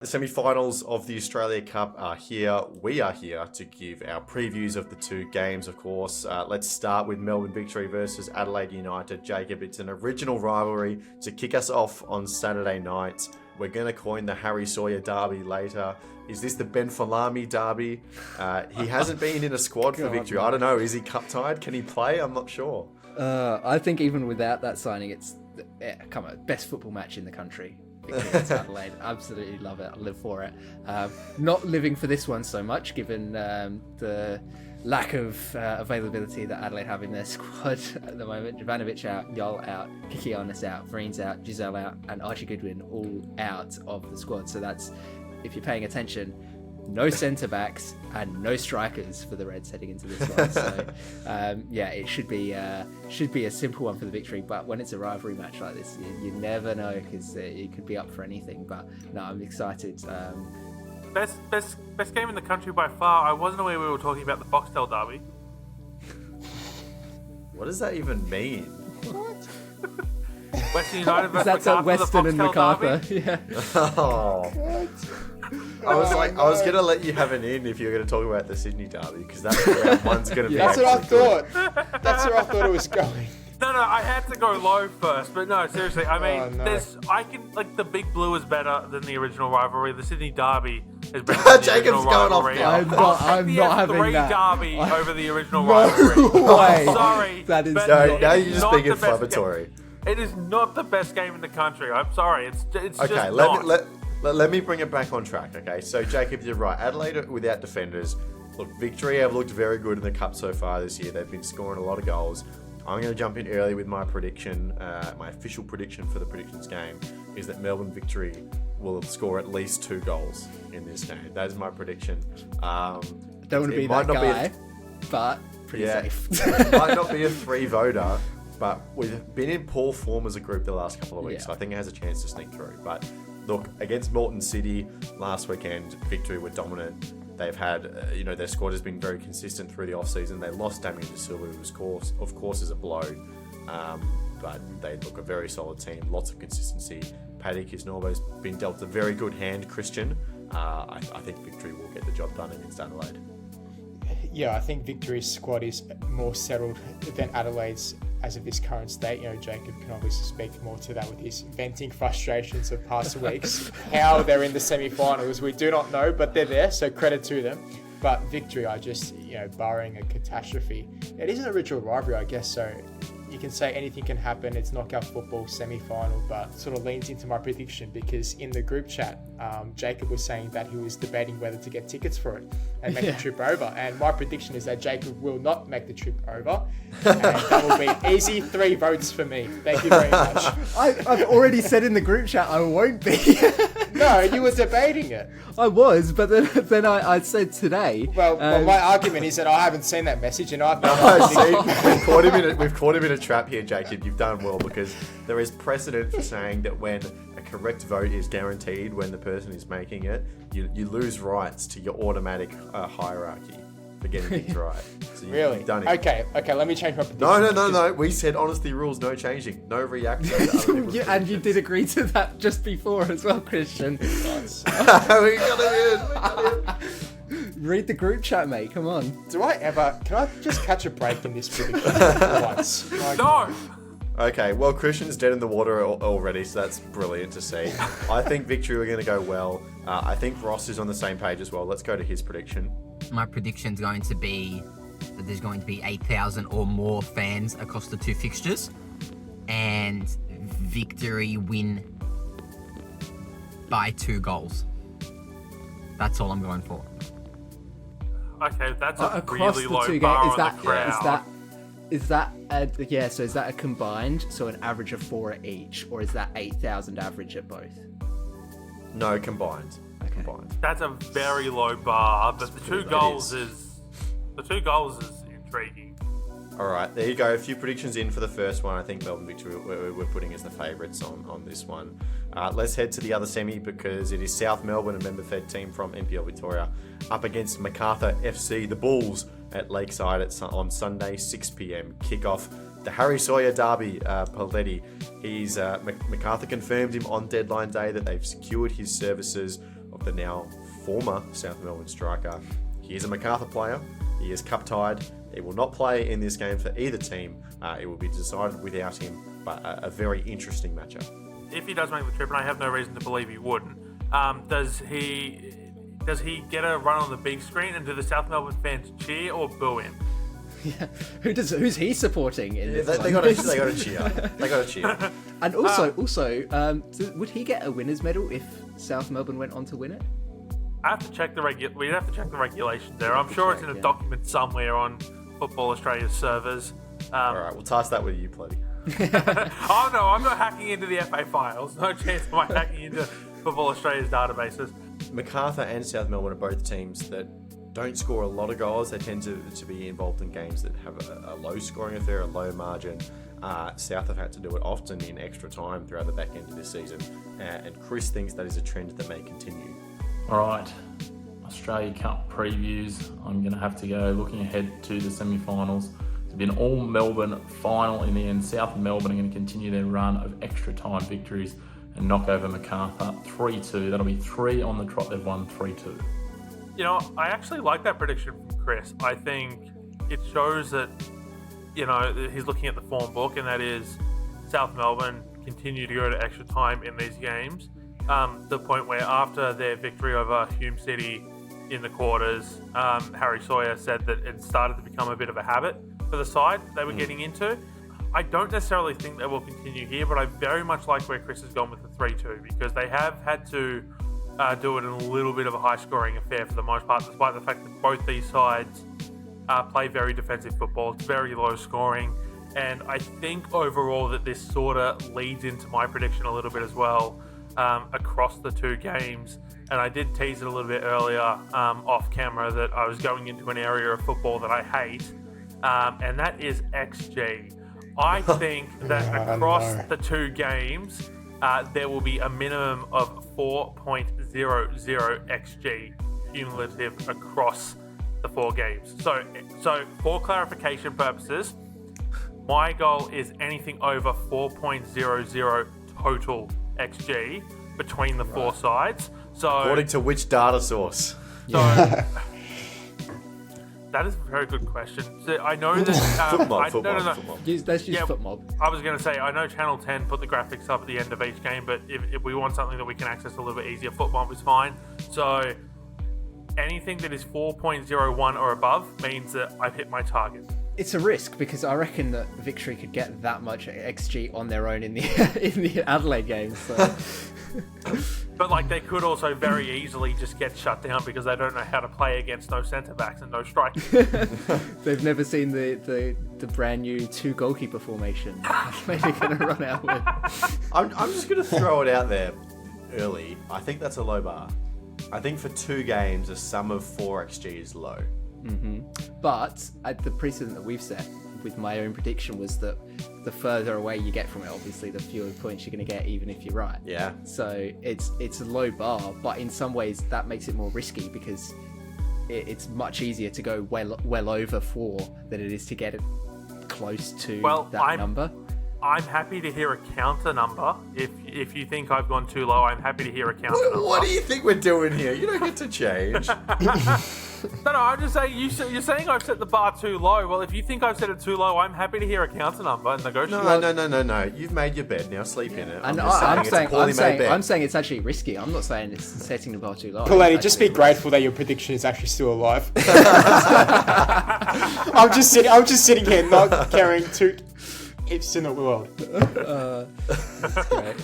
The semi-finals of the Australia Cup are here. We are here to give our previews of the two games, of course. Let's start with Melbourne Victory versus Adelaide United. Jacob, it's an original rivalry to kick us off on Saturday night. We're going to coin the Harry Sawyer derby later. Is this the Ben Falami derby? He hasn't been in a squad for Victory. I don't know. Is he cup-tied? Can he play? I'm not sure. I think even without that signing, it's best football match in the country. Against Adelaide. Absolutely love it. I live for it. Not living for this one so much, given the lack of availability that Adelaide have in their squad at the moment. Jovanovic out, Yol out, Kikianis out, Vreen's out, Giselle out, and Archie Goodwin all out of the squad. So that's, if you're paying attention, no centre-backs and no strikers for the Reds heading into this one. So, it should be a simple one for the Victory. But when it's a rivalry match like this, you never know, because it could be up for anything. But no, I'm excited. Best game in the country by far. I wasn't aware we were talking about the Foxtel derby. What does that even mean? What? Western United versus That's MacArthur, at Western and MacArthur. Yeah. Oh. I was going to let you have an in if you were going to talk about the Sydney derby, because that's where one's going to be. That's what I good. thought. That's where I thought it was going. No, I had to go low first, but no, seriously. I mean, the Big Blue is better than the original rivalry. The Sydney derby is better than the Jacob's original going off rivalry. guard. I'm not having that. derby over the original rivalry. way. I'm sorry. That is but now it you're is just not being the best inflammatory. game. It is not the best game in the country. I'm sorry. It's Okay, just not. let me bring it back on track, okay? So, Jacob, you're right. Adelaide without defenders. Look, Victory have looked very good in the Cup so far this year. They've been scoring a lot of goals. I'm going to jump in early with my prediction. My official prediction for the predictions game is that Melbourne Victory will score at least 2 goals in this game. That is my prediction. I don't want to be that guy, but pretty safe. It might not be a 3-voter, but we've been in poor form as a group the last couple of weeks, so I think it has a chance to sneak through. But look, against Moreton City last weekend, Victory were dominant. They've had, their squad has been very consistent through the off-season. They lost Damien De Silva, who of course is a blow, but they look a very solid team. Lots of consistency. Paddy Kisnorbo's been dealt a very good hand, Christian. I think Victory will get the job done against Adelaide. Yeah, I think Victory's squad is more settled than Adelaide's as of this current state. Jacob can obviously speak more to that with his venting frustrations of past weeks. How they're in the semi-finals, we do not know, but they're there, so credit to them. But Victory are just, barring a catastrophe. It is an original rivalry, I guess, so you can say anything can happen. It's knockout football, semi-final, but sort of leans into my prediction, because in the group chat, Jacob was saying that he was debating whether to get tickets for it and make the trip over. And my prediction is that Jacob will not make the trip over. And that will be easy 3 votes for me. Thank you very much. I've already said in the group chat I won't be. No, you were debating it. I was, but then I said today. Well, my argument is that I haven't seen that message, and I've We've caught him in a trap here, Jacob. You've done well, because there is precedent for saying that when a correct vote is guaranteed when the person is making it, you lose rights to your automatic hierarchy for getting things right. So Really? You've done it. Okay, let me change my prediction. No. We said honesty rules, no changing, no reaction. And you did agree to that just before as well, Christian. We got him in. Read the group chat, mate. Come on. Can I just catch a break in this prediction once? No! Okay, well, Christian's dead in the water already, so that's brilliant to see. I think Victory are going to go well. I think Ross is on the same page as well. Let's go to his prediction. My prediction's going to be that there's going to be 8,000 or more fans across the 2 fixtures, and Victory win by 2 goals. That's all I'm going for. Okay, that's a Across really the low 2 bar games, on the crowd. is that a combined, so an average of 4 at each, or is that 8,000 average at both? No, combined. Okay. Combined. That's a very low bar, but the 2 goals is intriguing. All right, there you go. A few predictions in for the first one. I think Melbourne Victory we're putting as the favourites on this one. Let's head to the other semi, because it is South Melbourne, a member-fed team from NPL Victoria, up against MacArthur FC, the Bulls, at Lakeside on Sunday, 6 p.m. Kickoff. The Harry Sawyer derby, Paletti. MacArthur confirmed him on deadline day that they've secured his services. the now former South Melbourne striker. He is a MacArthur player. He is cup tied. He will not play in this game for either team. It will be decided without him, but a very interesting matchup. If he does make the trip, and I have no reason to believe he wouldn't, does he get a run on the big screen, and do the South Melbourne fans cheer or boo him? Yeah. Who's he supporting in this They got to cheer. They got to cheer. And also, would he get a winner's medal if South Melbourne went on to win it? I have to check we'd have to check the regulations there. I'm sure it's in a document somewhere on Football Australia's servers. All right, we'll task that with you, Pletty. Oh no, I'm not hacking into the FA files. No chance of my hacking into Football Australia's databases. MacArthur and South Melbourne are both teams that don't score a lot of goals. They tend to be involved in games that have a low scoring affair, a low margin. South have had to do it often in extra time throughout the back end of this season. And Chris thinks that is a trend that may continue. All right, Australia Cup previews. I'm going to have to go looking ahead to the semi-finals. It's been all Melbourne final in the end. South Melbourne are going to continue their run of extra time victories and knock over MacArthur 3-2. That'll be 3 on the trot. They've won 3-2. You know, I actually like that prediction from Chris. I think it shows that, he's looking at the form book, and that is South Melbourne continue to go to extra time in these games. The point where after their victory over Hume City in the quarters, Harry Sawyer said that it started to become a bit of a habit for the side they were getting into. I don't necessarily think they will continue here, but I very much like where Chris has gone with the 3-2, because they have had to do it in a little bit of a high-scoring affair for the most part, despite the fact that both these sides play very defensive football. It's very low-scoring, and I think overall that this sort of leads into my prediction a little bit as well across the two games. And I did tease it a little bit earlier off camera that I was going into an area of football that I hate, and that is XG. I think that across the two games, there will be a minimum of 4.00 XG cumulative across the 4 games. So for clarification purposes, my goal is anything over 4.00 total XG between the 4 sides. So according to which data source? So that is a very good question. So I know that Footmob. Let's use Footmob. I was going to say, I know Channel 10 put the graphics up at the end of each game, but if we want something that we can access a little bit easier, Footmob is fine. So anything that is 4.01 or above means that I've hit my target. It's a risk, because I reckon that Victory could get that much XG on their own in the Adelaide game. So. But they could also very easily just get shut down because they don't know how to play against no centre backs and no strikers. They've never seen the brand new 2 goalkeeper formation. Maybe going to run out with. I'm just going to throw it out there early. I think that's a low bar. I think for 2 games, a sum of 4 XG is low. Mm-hmm. But the precedent that we've set with my own prediction was that the further away you get from it, obviously, the fewer points you're going to get, even if you're right. Yeah. So it's a low bar, but in some ways that makes it more risky, because it's much easier to go well over 4 than it is to get it close to that number. I'm happy to hear a counter number. If you think I've gone too low, I'm happy to hear a counter number. What do you think we're doing here? You don't get to change. No, I'm just saying, you're saying I've set the bar too low. Well, if you think I've set it too low, I'm happy to hear a counter number and negotiate. No. You've made your bed, now sleep in it. I'm saying it's actually risky. I'm not saying it's setting the bar too low. Polady, just be grateful that your prediction is actually still alive. I'm just sitting here not caring two ifs in the world. That's great.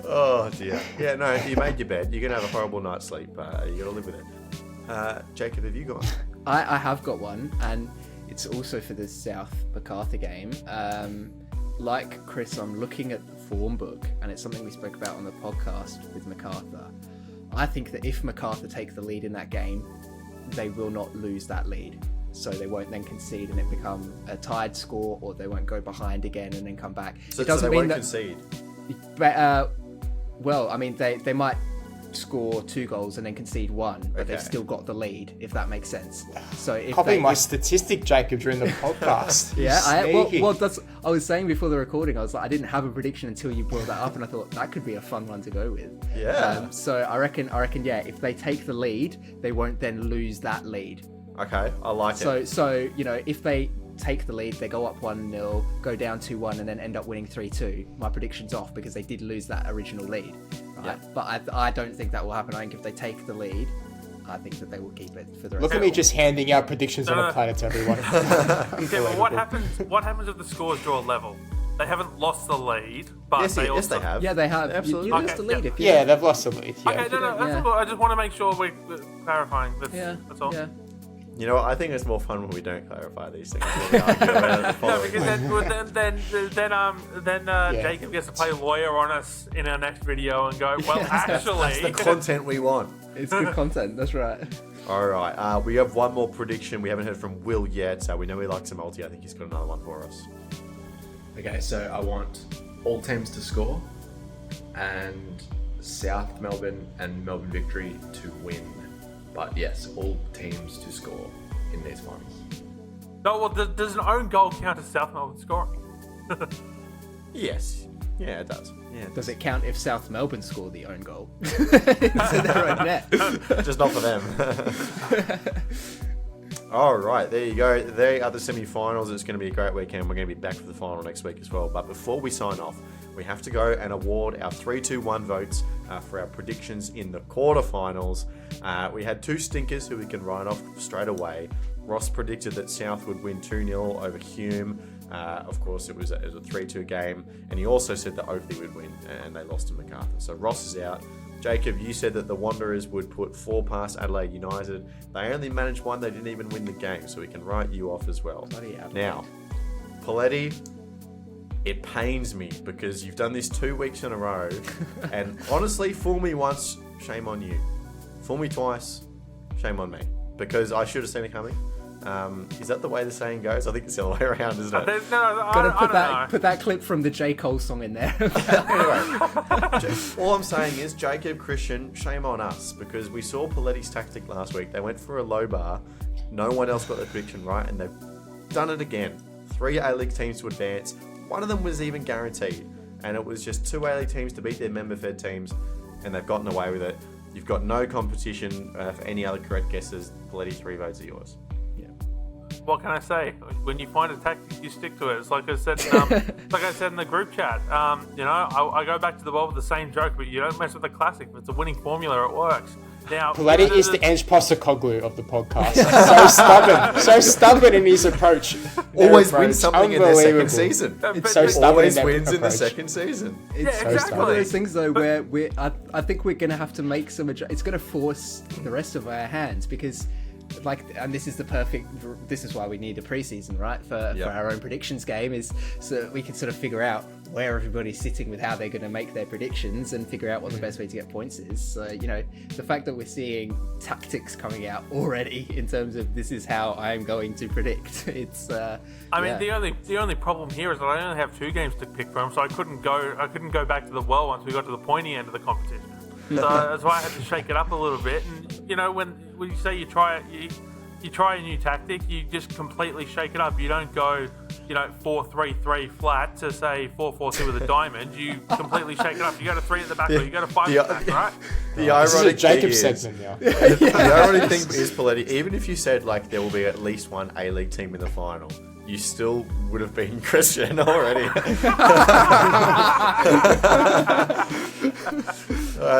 Oh dear. Yeah, no, you made your bed. You're going to have a horrible night's sleep. You got to live with it. Jacob, have you got one? I have got one, and it's also for the South MacArthur game. Like Chris, I'm looking at the form book, and it's something we spoke about on the podcast with MacArthur. I think that if MacArthur take the lead in that game, they will not lose that lead. So they won't then concede and it become a tied score, or they won't go behind again and then come back. So it doesn't they mean won't that concede? But, well, I mean, they might score 2 goals and then concede 1, but they've Okay. still got the lead, if that makes sense. So if Copying they, my if- statistic, Jacob, during the podcast. yeah, Sneaky. that's. I was saying before the recording, I was like, I didn't have a prediction until you brought that up, and I thought that could be a fun one to go with. Yeah. So I reckon, yeah, if they take the lead, they won't then lose that lead. Okay, I like it. So if they take the lead, they go up 1-0, go down 2-1, and then end up winning 3-2. My prediction's off because they did lose that original lead. Right? Yeah. But I don't think that will happen. I think if they take the lead, I think that they will keep it for the rest. Look at me just handing out predictions on a planet to everyone. Okay, well, what happens if the scores draw level? They haven't lost the lead, but yes, they yes, also... they have. Yeah, they have. Absolutely. You lose Okay, the lead yeah. if you. Yeah, they've lost the lead. Yeah. Okay, no, that's Yeah. all. I just want to make sure we're clarifying. Yeah. That's all. Yeah. You know what? I think it's more fun when we don't clarify these things. When we argue about it the No, following because then Jacob gets to play lawyer on us in our next video and go, well, actually... That's the content we want. It's good content. That's right. All right. We have one more prediction. We haven't heard from Will yet. We know he likes a multi. I think he's got another one for us. Okay, so I want all teams to score and South Melbourne and Melbourne Victory to win. But yes, all teams to score in these finals. No, well, does an own goal count as South Melbourne scoring? Yes. Yeah, it does. Yeah, Does it count if South Melbourne score the own goal? Into their own net. Just not for them. All right, there you go. They are the semi-finals. It's going to be a great weekend. We're going to be back for the final next week as well. But before we sign off, we have to go and award our 3-2-1 votes for our predictions in the quarterfinals. We had 2 stinkers who we can write off straight away. Ross predicted that South would win 2-0 over Hume. Of course, it was a 3-2 game. And he also said that Oakley would win, and they lost to MacArthur. So Ross is out. Jacob, you said that the Wanderers would put 4 past Adelaide United. They only managed 1. They didn't even win the game, so we can write you off as well. Bloody Adelaide. Now, Paletti, it pains me because you've done this 2 weeks in a row. And honestly, fool me once, shame on you. Fool me twice, shame on me. Because I should have seen it coming. Is that the way the saying goes? I think it's the other way around, isn't it? Gotta put that clip from the J. Cole song in there. Anyway, all I'm saying is, Jacob, Christian, shame on us because we saw Paletti's tactic last week. They went for a low bar. No one else got the prediction right, and they've done it again. 3 A-League teams to advance. One of them was even guaranteed, and it was just 2 A-League teams to beat their member-fed teams, and they've gotten away with it. You've got no competition for any other correct guesses. Paletti, 3 votes are yours. What can I say? When you find a tactic, you stick to it. It's like I said, in the group chat. I go back to the well with the same joke, but you don't mess with the classic. If it's a winning formula, it works. Now, Paletti is the Ange Postecoglou of the podcast. So stubborn in his approach. Always Their wins approach, something in their second unbelievable. season. It's so stubborn in Always their wins in the approach. second season. It's Yeah, one exactly. of those things though where I think we're gonna have to make some it's gonna force the rest of our hands because and this is why we need a preseason, right? For our own predictions game is so that we can sort of figure out where everybody's sitting with how they're going to make their predictions and figure out what the best way to get points is. So, the fact that we're seeing tactics coming out already in terms of this is how I'm going to predict. It's the only problem here is that I only have 2 games to pick from, so I couldn't go back to the well once we got to the pointy end of the competition. So that's why I had to shake it up a little bit. And when you say you try a new tactic, you just completely shake it up. You don't go 4-3-3 flat to say 4-4-2 with a diamond. You completely shake it up. You go to 3 at the back, or you go to 5 at the back, right? The This is a ironic Jacob thing is, segment now. the ironic thing is, Paletti, even if you said there will be at least 1 A-League team in the final, you still would have been Christian already.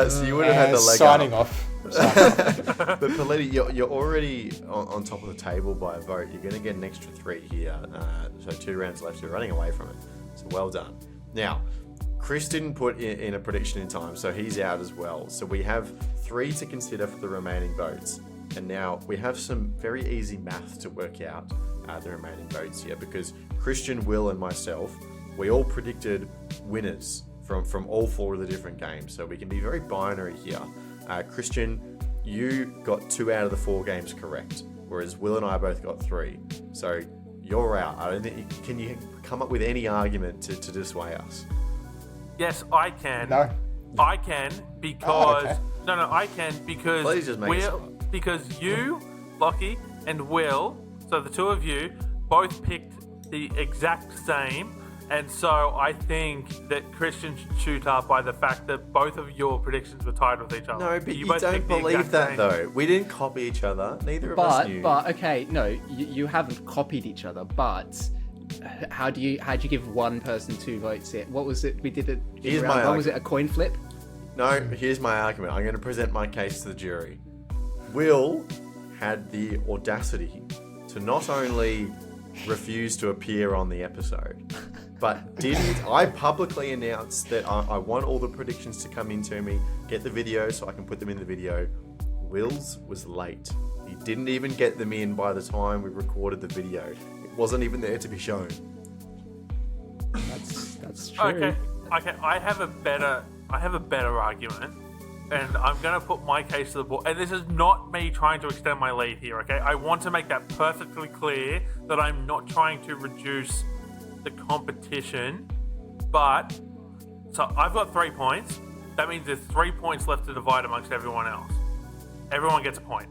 So you would have had the leg signing up. off. But Paletti, you're already on top of the table by a vote. You're going to get an extra 3 here. So 2 rounds left. You're running away from it. So well done. Now, Chris didn't put in a prediction in time, so he's out as well. So we have 3 to consider for the remaining votes. And now we have some very easy math to work out the remaining votes here because Christian, Will, and myself, we all predicted winners from all 4 of the different games. So we can be very binary here. Christian, you got 2 out of the 4 games correct, whereas Will and I both got 3. So you're out. I don't think can you come up with any argument to dissuade us? Yes, I can. No. I can because okay. no, I can because Please just make it because you, Lockie, and Will, so the two of you, both picked the exact same, and so I think that Christian should shoot up by the fact that both of your predictions were tied with each other. No, but you both don't picked the believe exact that same. though. We didn't copy each other. Neither of us knew. But okay, no, you haven't copied each other. But how'd you give one person 2 votes? Here, what was it? We did it. Here's round my one. Was it a coin flip? No, here's my argument. I'm going to present my case to the jury. Will had the audacity to not only refuse to appear on the episode, but didn't. I publicly announced that I want all the predictions to come into me, get the video so I can put them in the video. Will's was late. He didn't even get them in by the time we recorded the video. It wasn't even there to be shown. That's true. Okay. I have a better argument, and I'm gonna put my case to the board. And this is not me trying to extend my lead here. Okay, I want to make that perfectly clear that I'm not trying to reduce the competition. But so I've got 3 points. That means there's 3 points left to divide amongst everyone else. Everyone gets a point.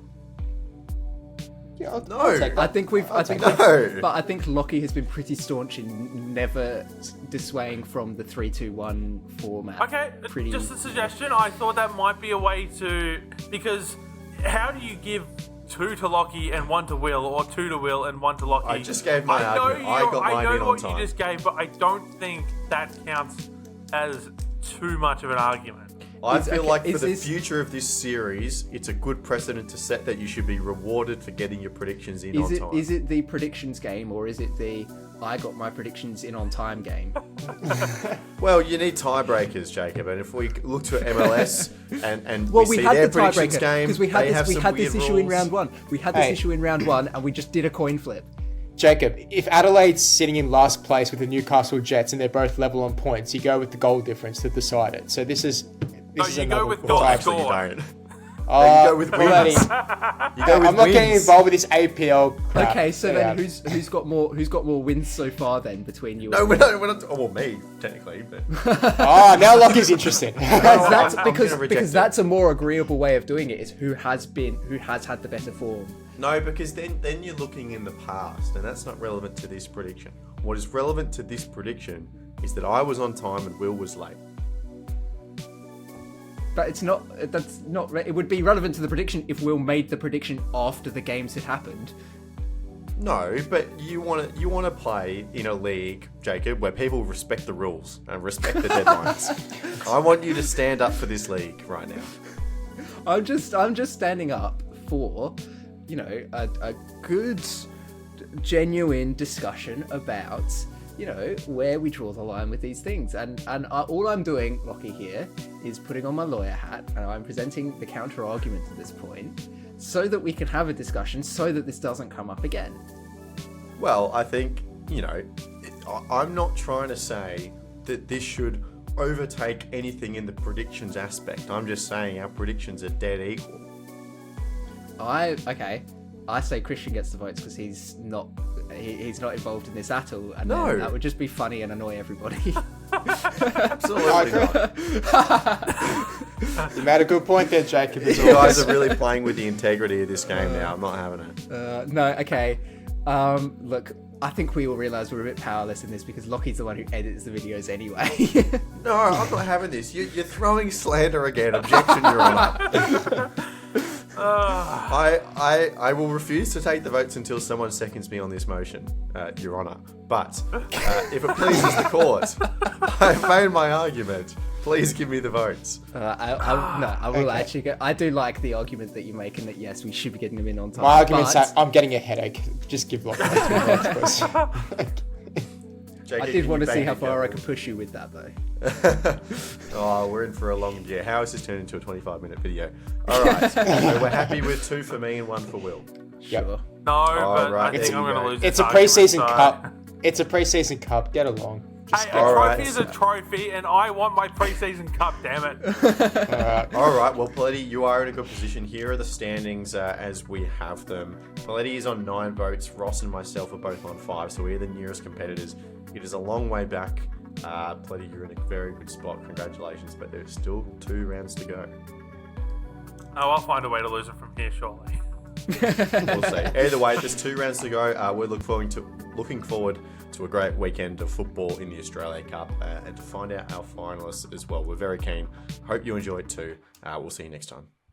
Yeah, I'll No. take that. I think we've. No. But I think Lockie has been pretty staunch in never dissuading from the 3-2-1 format. Okay, just a suggestion. I thought that might be a way to, because how do you give 2 to Lockie and 1 to Will, or 2 to Will and 1 to Lockie? I just gave my argument. I got mine in on what time. you just gave, but I don't think that counts as too much of an argument. I feel okay, like for is the this- future of this series, it's a good precedent to set that you should be rewarded for getting your predictions in on time. Is it the predictions game, or is it the I got my predictions in on time game? Well, you need tiebreakers, Jacob, and if we look to MLS and Well, we we see had their the predictions tiebreaker game, because we they have had some this weird issue in rules. round one. We had this Hey. issue in round one, and we just did a coin flip. Jacob, if Adelaide's sitting in last place with the Newcastle Jets and they're both level on points, you go with the goal difference to decide it. So this is you go with Well, goal actually, you score. don't. Oh, you go with wins. bloody- You go with I'm not getting wins. involved with this APL crap. Okay, so Get then out. who's got more wins so far then between you? No, and we're not. Oh, well, me technically, but Oh, now Lockie's interesting. That's I'm because gonna reject it. that's a more agreeable way of doing it. Is who has had the better form. no, because then you're looking in the past, and that's not relevant to this prediction. What is relevant to this prediction is that I was on time and Will was late. But it's not. That's not. It would be relevant to the prediction if Will made the prediction after the games had happened. No, but you want to play in a league, Jacob, where people respect the rules and respect the deadlines. I want you to stand up for this league right now. I'm just standing up for, a good, genuine discussion about, where we draw the line with these things. And all I'm doing, Lockie, here, is putting on my lawyer hat, and I'm presenting the counter argument to this point, so that we can have a discussion, so that this doesn't come up again. Well, I think, I'm not trying to say that this should overtake anything in the predictions aspect. I'm just saying our predictions are dead equal. I say Christian gets the votes because he's not involved in this at all, and No. then that would just be funny and annoy everybody. Absolutely not. You made a good point there, Jacob. As You guys always. are really playing with the integrity of this game now. I'm not having it. No, okay. Look, I think we all realise we're a bit powerless in this because Lockie's the one who edits the videos anyway. No, I'm not having this. You're throwing slander again. Objection, Your Honour. I will refuse to take the votes until someone seconds me on this motion, Your Honour. But if it pleases the court, I've made my argument. Please give me the votes. I will Okay. actually go. I do like the argument that you're making that yes, we should be getting them in on time. My argument's but that I'm getting a headache. Just give Lockie the 2 votes, please. Jacob, I can did you want to see bank how a far I couple? could push you with that though. Oh, we're in for a long year. How has this turned into a 25-minute video? All right. So we're happy with 2 for me and 1 for Will. Yep. Sure. No, but right, I think there I'm you going to go. lose. It's this a argument, preseason so- cup. It's a preseason cup. Get along. Hey, a Alright. trophy is a trophy, and I want my preseason cup. Damn it! All right. Well, Paletti, you are in a good position. Here are the standings as we have them. Paletti is on 9 votes. Ross and myself are both on 5, so we're the nearest competitors. It is a long way back Pletty, you're in a very good spot. Congratulations, but there's still 2 rounds to go. Oh, I'll find a way to lose it from here, surely. We'll see. Either way, there's 2 rounds to go. We're looking forward to a great weekend of football in the Australia Cup and to find out our finalists as well. We're very keen. Hope you enjoyed too. We'll see you next time.